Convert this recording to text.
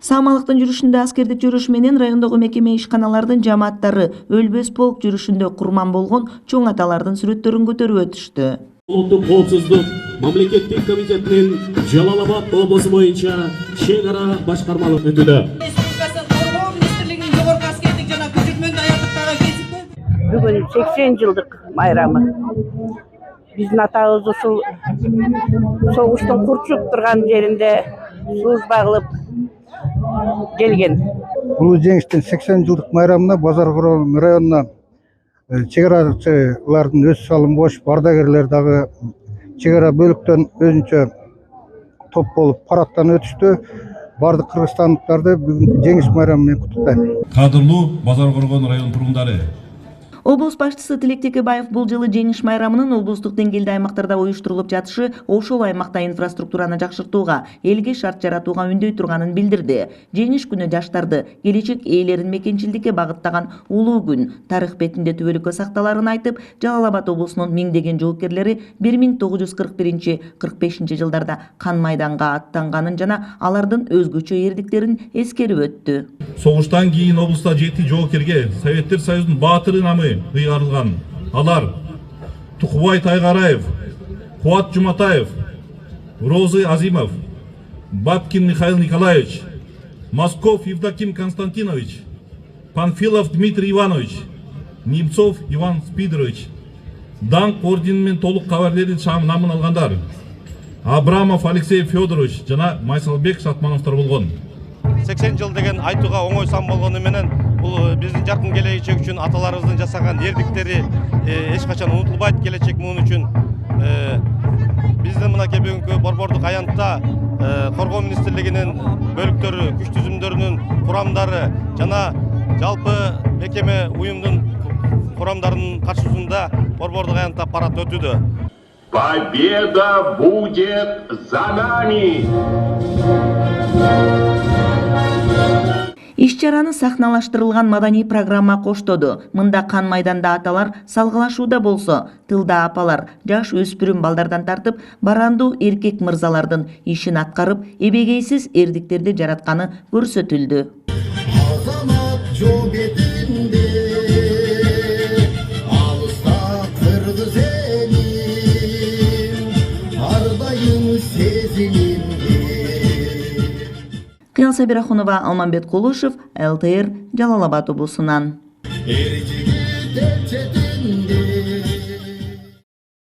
Саамалыктын жүрүшүндө аскердик жүрүш менен райондогу мекеме ишканалардын жааматтары өлбөс полк жүрүшүндө курман болгон чоң аталардын сүрөттөрүн көтөрүп өтүштү. Улуттук коопсуздук мамлекеттик комитетинин Жалал Абад облусу боюнча чек ара башкармалык өтүүдө. Коргоо министрлигинин жогорку аскердик жана көчөтмөн даярдыктагы кесипи Бүгін 80 жылдық майрамы. Биздин атабыз ушул согуштун курчуп турган жеринде служба кылып келген. Улуу жеңиштин 80 жылдык майрамына Базар Корон районуна чек арачылардын өз салым кошуп, ардагерлер дагы чек ара бөлүктөн өзүнчө топ болуп парадтан өтүштү. Бардык кыргызстандыктарды бүгүнкү жеңиш майрамы менен куттуктайм. Кадырлуу Базар Коргон район тургундары, Облус башчысы Тилек Текебаев бул жылы жеңиш майрамынын облустук деңгээлде аймактарда уюштурулуп жатышы ошол аймакта инфраструктураны жакшыртууга, элге шарт жаратууга үндөй турганын билдирди. Жеңиш күнү жаштарды, келечек ээлерин мекенчилдикке багыттаган улуу күн, тарых бетинде түбөлүккө сакталарын айтып, Жалал Абад облусунун миңдеген жоокерлери 1941-45 жылдарда кан майданга аттанганын жана алардын өзгөчө эрдиктерин эскерип өттү. согуштан кийин облуста 7 жоокерге Советтер Союзунун баатыры намы ыйгарылган. Алар Тукубай Тайгараев, Куат Жуматаев, Розы Азимов, Бабкин Михаил Николаевич, Москов Евдоким Константинович, Панфилов Дмитрий Иванович, Немцов Иван Спидорович, Даңқ орденинин толук кабарлерин намын алгандар. Абрамов Алексей Федорович жана Майсалбек Шатмановдор болгон. 80 жыл деген айтууга оңой сан болгону менен бул биздин жакын келечек үчүн аталарыбыздын жасаган эрдиктери эч качан унутулбайт. Келечек муун үчүн биздин мынакей бүгүнкү борбордук аянтта Коргоо министрлигинин бөлүктөрү, күч түзүмдөрүнүн курамдары жана жалпы мекеме уюмдун курамдарынын катышуусунда борбордук аянтта парад өтүүдө. Победа будет за нами! Иш-чараны сахналаштырылган маданий программа коштоду. Мында кан майданда аталар салгылашууда болсо, тылда апалар, жаш өспүрүм балдардан тартып, барандуу эркек мырзалардын ишин аткарып, эбегейсиз эрдиктерди жаратканы көрсөтүлдү. Азамат жол бетинде, алыста кыргыз элин, ардайым сезимимде. Кыял Сабирахунова, Алмамбет Кулушев, ЛТР, Жалал Абад облусунан.